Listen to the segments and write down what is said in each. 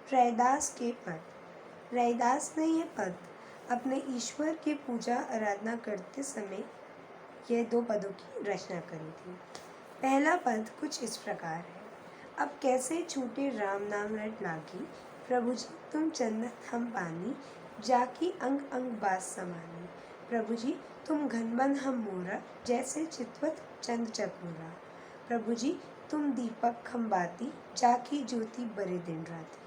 रैदास के पद। रैदास ने यह पद अपने ईश्वर की पूजा आराधना करते समय ये 2 पदों की रचना करी थी। पहला पद कुछ इस प्रकार है। अब कैसे छूटे राम नाम रट लागी, प्रभु जी तुम चंदन हम पानी, जाकी अंग अंग बास समानी। प्रभु जी तुम घनबन हम मोरा, जैसे चितवत चंद चकोरा। प्रभु जी तुम दीपक हम बाती, जाकी ज्योति बरे दिन राती।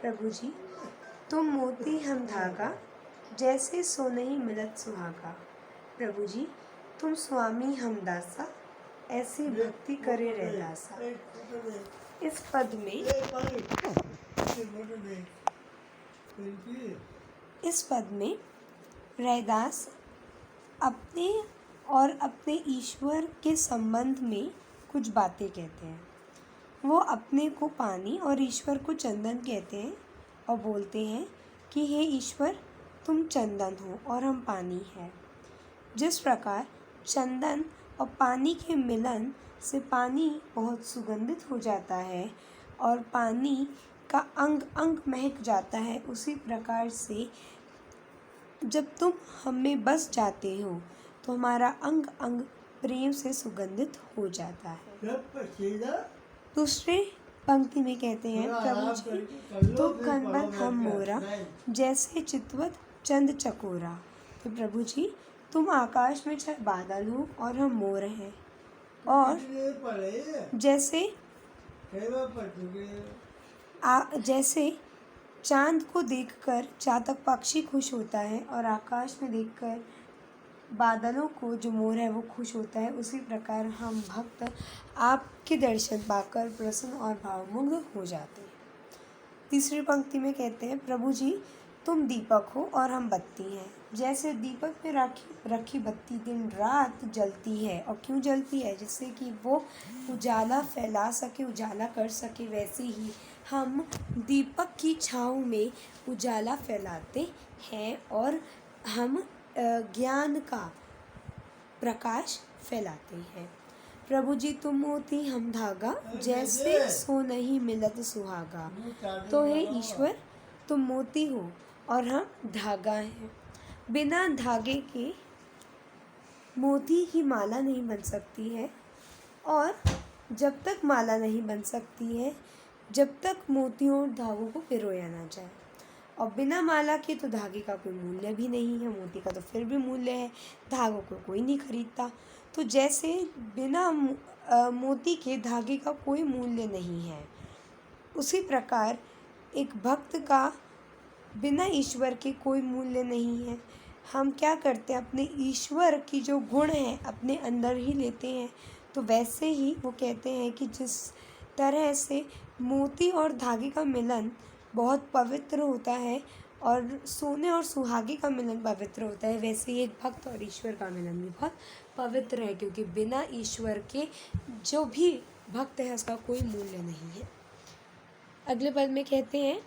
प्रभु जी तुम मोती हम धागा, जैसे सोनहि मिलत सुहागा। प्रभु जी तुम स्वामी हम दासा, ऐसी भक्ति करे रैदासा। इस पद में रैदास अपने और अपने ईश्वर के संबंध में कुछ बातें कहते हैं। वो अपने को पानी और ईश्वर को चंदन कहते हैं और बोलते हैं कि हे ईश्वर तुम चंदन हो और हम पानी हैं। जिस प्रकार चंदन और पानी के मिलन से पानी बहुत सुगंधित हो जाता है और पानी का अंग अंग महक जाता है, उसी प्रकार से जब तुम हम में बस जाते हो तो हमारा अंग अंग प्रेम से सुगंधित हो जाता है। दूसरे पंक्ति में कहते हैं, प्रभु जी तो घनबन हम मोरा, जैसे चितवत चंद चकोरा। तो प्रभु जी तुम आकाश में चाहे बादल हो और हम मोर हैं, और जैसे चांद को देखकर चातक पक्षी खुश होता है और आकाश में देखकर बादलों को जो मोर है वो खुश होता है, उसी प्रकार हम भक्त आपके दर्शन पाकर प्रसन्न और भावमुग्ध हो जाते हैं। तीसरी पंक्ति में कहते हैं, प्रभु जी तुम दीपक हो और हम बत्ती हैं। जैसे दीपक में रखी बत्ती दिन रात जलती है, और क्यों जलती है, जिससे कि वो उजाला फैला सके, उजाला कर सके, वैसे ही हम दीपक की छाँव में उजाला फैलाते हैं और हम ज्ञान का प्रकाश फैलाते हैं। प्रभु जी तुम मोती हम धागा, जैसे सोनहि मिलत सुहागा। तो हे ईश्वर तुम मोती हो और हम धागा हैं। बिना धागे के मोती की माला नहीं बन सकती है, और जब तक माला नहीं बन सकती है जब तक मोतियों और धागों को पिरोया ना जाए। और बिना माला के तो धागे का कोई मूल्य भी नहीं है, मोती का तो फिर भी मूल्य है, धागों को कोई नहीं खरीदता। तो जैसे बिना मोती के धागे का कोई मूल्य नहीं है, उसी प्रकार एक भक्त का बिना ईश्वर के कोई मूल्य नहीं है। हम क्या करते हैं, अपने ईश्वर की जो गुण हैं अपने अंदर ही लेते हैं। तो वैसे ही वो कहते हैं कि जिस तरह से मोती और धागे का मिलन बहुत पवित्र होता है और सोने और सुहागे का मिलन पवित्र होता है, वैसे ही एक भक्त और ईश्वर का मिलन भी बहुत पवित्र है, क्योंकि बिना ईश्वर के जो भी भक्त है उसका कोई मूल्य नहीं है। अगले पद में कहते हैं,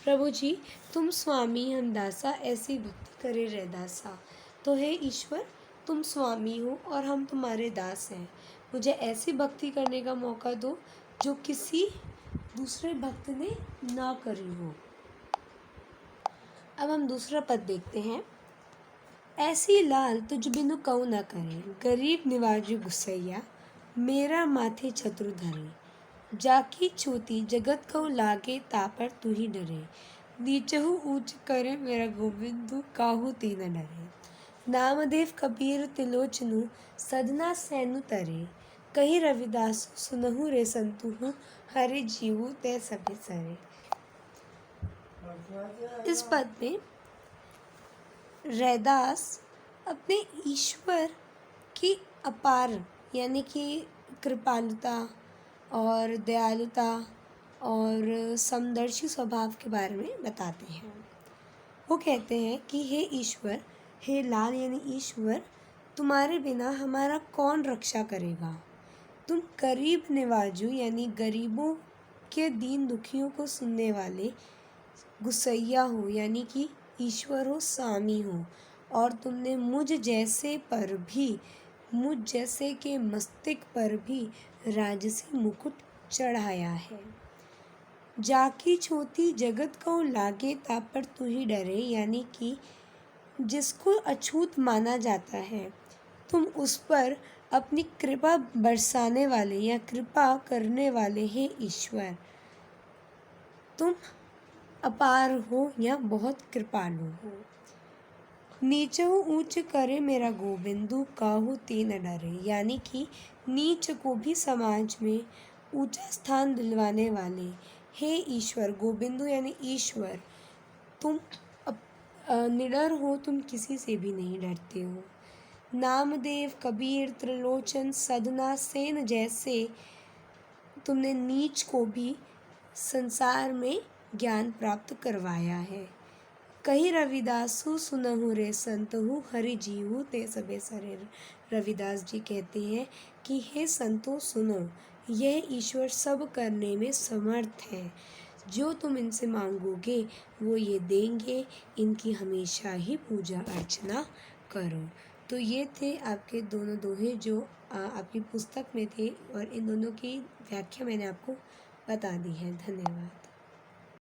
प्रभु जी तुम स्वामी हम दासा, ऐसी भक्ति करे रैदासा। तो हे ईश्वर तुम स्वामी हो और हम तुम्हारे दास हैं, मुझे ऐसी भक्ति करने का मौका दो जो किसी दूसरे भक्त ने ना करी हो। अब हम दूसरा पद देखते हैं। ऐसी लाल तुझ बिनु कऊ न करे, गरीब निवाजु गुस्सैया, मेरा माथे छत्रु धरे। जाकी छूती जगत कऊ लागे, तापर तू ही डरे। नीचहु ऊंच करे मेरा गोविंदु, काहू तीन डरे। नामदेव कबीर तिलोचनु, सदना सैनु तरे। कही रविदास सुनहु रे संतुहु, हरे जीवु ते सभी सरे। इस पद में रैदास अपने ईश्वर की अपार यानी कि कृपालुता और दयालुता और समदर्शी स्वभाव के बारे में बताते हैं। वो कहते हैं कि हे ईश्वर, हे लाल यानी ईश्वर, तुम्हारे बिना हमारा कौन रक्षा करेगा। तुम गरीब निवाजू यानी गरीबों के दीन दुखियों को सुनने वाले गुस्सैया हो, यानी कि ईश्वर हो, स्वामी हो, और तुमने मुझ जैसे के मस्तिष्क पर भी राजसी मुकुट चढ़ाया है। जाकी छोती जगत को लागे ता पर तू ही डरे, यानी कि जिसको अछूत माना जाता है तुम उस पर अपनी कृपा बरसाने वाले या कृपा करने वाले हैं ईश्वर। तुम अपार हो या बहुत कृपालु हो। नीचहु ऊंच करे मेरा गोविंदु, काहू ते न डरे, यानी कि नीच को भी समाज में ऊंचा स्थान दिलवाने वाले हे ईश्वर। गोविंदु यानी ईश्वर, तुम निडर हो, तुम किसी से भी नहीं डरते हो। नामदेव, कबीर, त्रिलोचन, सदना सेन जैसे तुमने नीच को भी संसार में ज्ञान प्राप्त करवाया है। कही रविदासु सुनहु रे संतहु, हरि जीवु ते सबे सरे। रविदास जी कहते हैं कि हे संतो सुनो, यह ईश्वर सब करने में समर्थ है। जो तुम इनसे मांगोगे वो ये देंगे, इनकी हमेशा ही पूजा अर्चना करो। तो ये थे आपके दोनों दोहे जो आपकी पुस्तक में थे, और इन दोनों की व्याख्या मैंने आपको बता दी है। धन्यवाद।